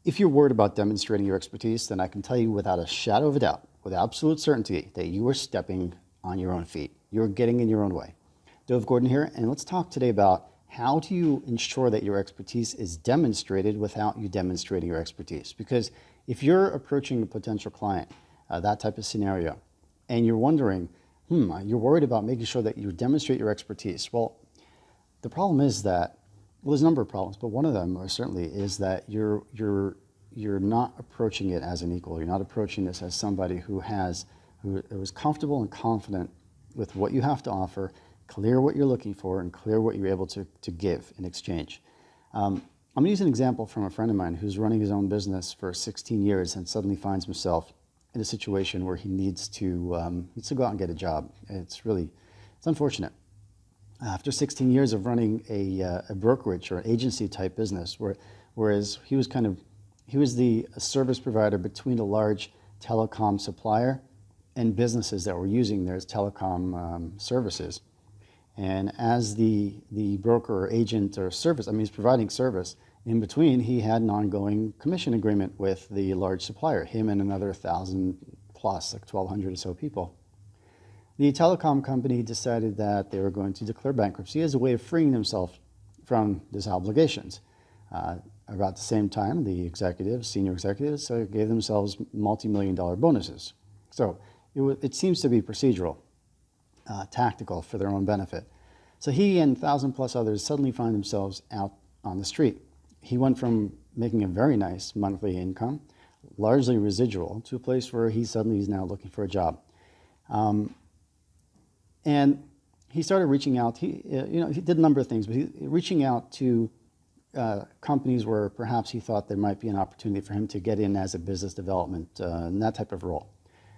If you're worried about demonstrating your expertise, then I can tell you without a shadow of a doubt, with absolute certainty, that you are stepping on your own feet. You're getting in your own way. Dov Gordon here, and let's talk today about how do you ensure that your expertise is demonstrated without you demonstrating your expertise. Because if you're approaching a potential client, that type of scenario, and you're wondering, you're worried about making sure that you demonstrate your expertise. Well, the problem is that, well, there's a number of problems, but one of them certainly is that you're not approaching it as an equal. You're not approaching this as somebody who is comfortable and confident with what you have to offer, clear what you're looking for, and clear what you're able to give in exchange. I'm going to use an example from a friend of mine who's running his own business for 16 years and suddenly finds himself in a situation where he needs to go out and get a job. It's unfortunate. After 16 years of running a brokerage or an agency type business, whereas he was the service provider between a large telecom supplier and businesses that were using their telecom services. And as the broker or agent or service, he's providing service. In between, he had an ongoing commission agreement with the large supplier, him and another 1,000 plus, like 1,200 or so people. The telecom company decided that they were going to declare bankruptcy as a way of freeing themselves from these obligations. About the same time, the senior executives, gave themselves multi-million-dollar bonuses. So it seems to be procedural, tactical for their own benefit. So he and 1,000 plus others suddenly find themselves out on the street. He went from making a very nice monthly income, largely residual, to a place where he's now looking for a job. And he started reaching out. He did a number of things, but reaching out to companies where perhaps he thought there might be an opportunity for him to get in as a business development and that type of role.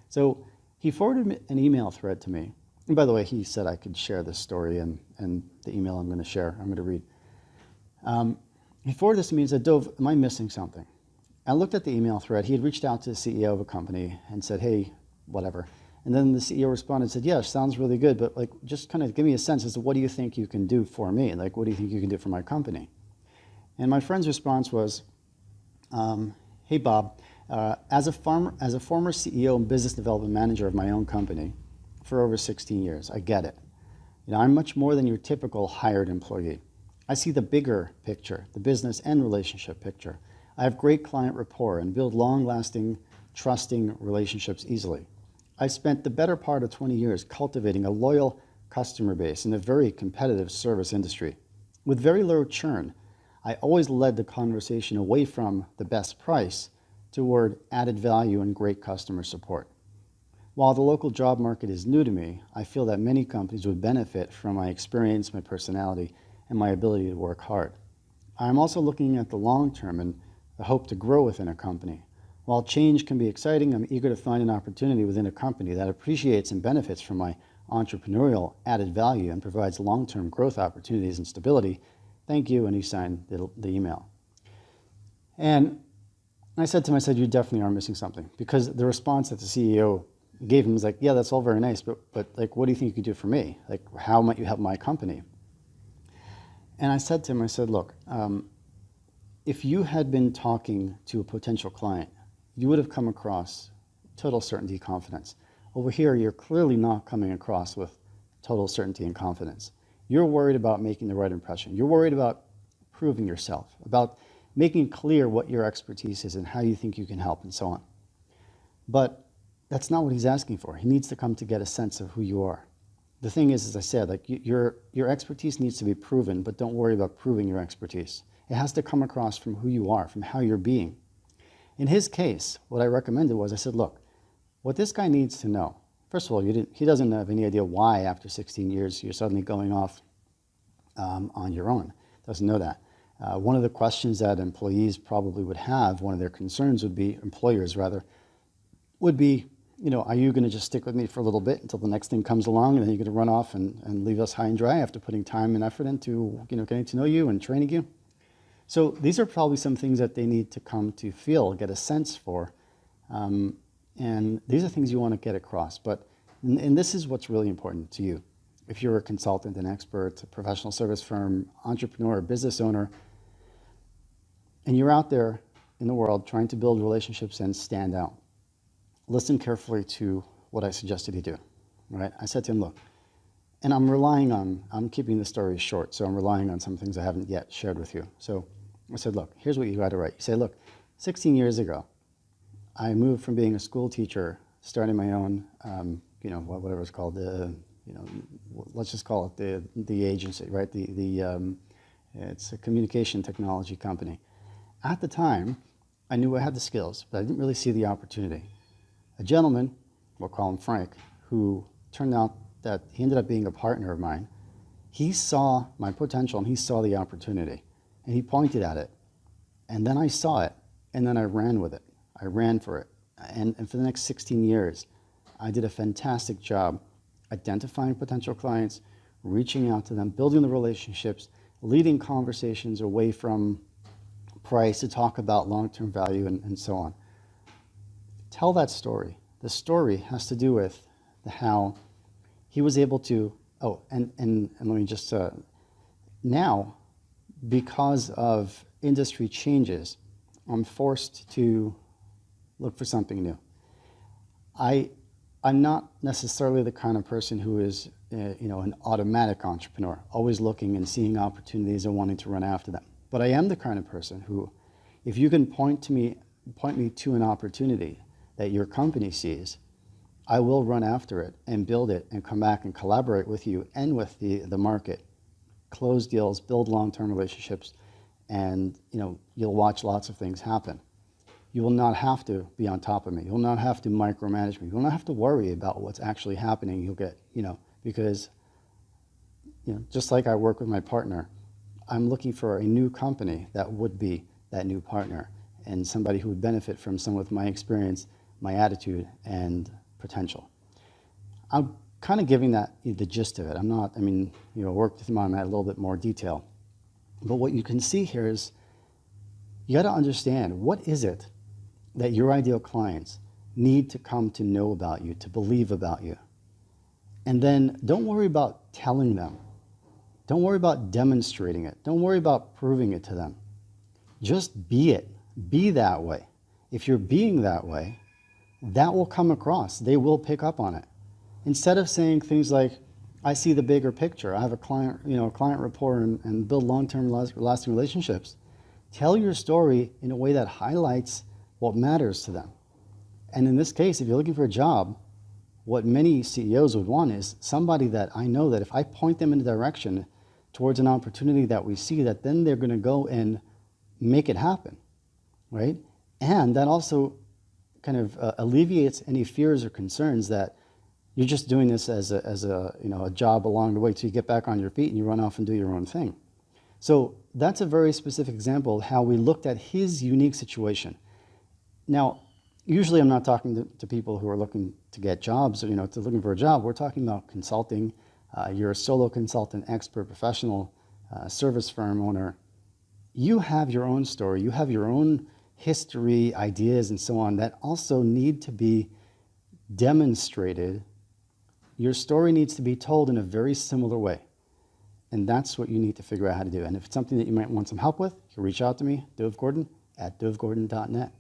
So he forwarded an email thread to me. And by the way, he said I could share this story and the email I'm going to read. He forwarded this to me and said, Dov, am I missing something? I looked at the email thread. He had reached out to the CEO of a company and said, hey, whatever. And then the CEO responded and said, yeah, sounds really good, but just kind of give me a sense as to what do you think you can do for me? What do you think you can do for my company? And my friend's response was, hey, Bob, as a former CEO and business development manager of my own company for over 16 years, I get it. I'm much more than your typical hired employee. I see the bigger picture, the business and relationship picture. I have great client rapport and build long-lasting, trusting relationships easily. I spent the better part of 20 years cultivating a loyal customer base in a very competitive service industry. With very low churn, I always led the conversation away from the best price toward added value and great customer support. While the local job market is new to me, I feel that many companies would benefit from my experience, my personality, and my ability to work hard. I'm also looking at the long term and the hope to grow within a company. While change can be exciting, I'm eager to find an opportunity within a company that appreciates and benefits from my entrepreneurial added value and provides long-term growth opportunities and stability. Thank you, and he signed the email. And I said to him, you definitely are missing something, because the response that the CEO gave him was yeah, that's all very nice, but what do you think you could do for me? How might you help my company? And I said to him, look, if you had been talking to a potential client, you would have come across total certainty, confidence. Over here, you're clearly not coming across with total certainty and confidence. You're worried about making the right impression. You're worried about proving yourself, about making clear what your expertise is and how you think you can help and so on. But that's not what he's asking for. He needs to come to get a sense of who you are. The thing is, as I said, your expertise needs to be proven, but don't worry about proving your expertise. It has to come across from who you are, from how you're being. In his case, what I recommended was, I said, look, what this guy needs to know, first of all, he doesn't have any idea why after 16 years you're suddenly going off on your own. Doesn't know that. One of the questions that employees probably would have, one of their concerns would be, employers rather, would be, are you going to just stick with me for a little bit until the next thing comes along, and then you're going to run off and leave us high and dry after putting time and effort into getting to know you and training you? So these are probably some things that they need to come to feel, get a sense for. And these are things you want to get across. And this is what's really important to you. If you're a consultant, an expert, a professional service firm, entrepreneur, business owner, and you're out there in the world trying to build relationships and stand out. Listen carefully to what I suggested he do, right? I said to him, look, and I'm keeping the story short, so I'm relying on some things I haven't yet shared with you. So I said, look, here's what you got to write. You say, look, 16 years ago, I moved from being a school teacher, starting my own, whatever it's called, let's just call it the agency, right? It's a communication technology company. At the time, I knew I had the skills, but I didn't really see the opportunity. A gentleman, we'll call him Frank, who turned out that he ended up being a partner of mine. He saw my potential and he saw the opportunity and he pointed at it. And then I saw it and then I ran with it. I ran for it. And for the next 16 years, I did a fantastic job identifying potential clients, reaching out to them, building the relationships, leading conversations away from price to talk about long-term value and so on. Tell that story. The story has to do with how he was able to, and let me just, now, because of industry changes, I'm forced to look for something new. I'm not necessarily the kind of person who is, an automatic entrepreneur, always looking and seeing opportunities and wanting to run after them. But I am the kind of person who, if you can point me to an opportunity that your company sees, I will run after it and build it and come back and collaborate with you and with the market, close deals, build long-term relationships, and you'll watch lots of things happen. You will not have to be on top of me. You will not have to micromanage me. You will not have to worry about what's actually happening. You'll get, because, just like I work with my partner, I'm looking for a new company that would be that new partner and somebody who would benefit from some of my experience, my attitude, and potential. I'm kind of giving that the gist of it. I'm not, worked with him on that a little bit more detail. But what you can see here is you got to understand, what is it that your ideal clients need to come to know about you, to believe about you? And then don't worry about telling them. Don't worry about demonstrating it. Don't worry about proving it to them. Just be it. Be that way. If you're being that way, that will come across. They will pick up on it. Instead of saying things like, I see the bigger picture, I have a client rapport and build long-term lasting relationships, tell your story in a way that highlights what matters to them. And in this case, if you're looking for a job, what many CEOs would want is somebody that I know that if I point them in a direction towards an opportunity that we see, that then they're going to go and make it happen, right? And that also kind of alleviates any fears or concerns that you're just doing this as a job along the way till you get back on your feet and you run off and do your own thing. So that's a very specific example of how we looked at his unique situation. Now, usually I'm not talking to people who are looking to get jobs or, to looking for a job. We're talking about consulting. You're a solo consultant, expert, professional, service firm owner. You have your own story. You have your own history, ideas, and so on that also need to be demonstrated. Your story needs to be told in a very similar way. And that's what you need to figure out how to do. And if it's something that you might want some help with, you can reach out to me, Dov Gordon, at dovgordon.net.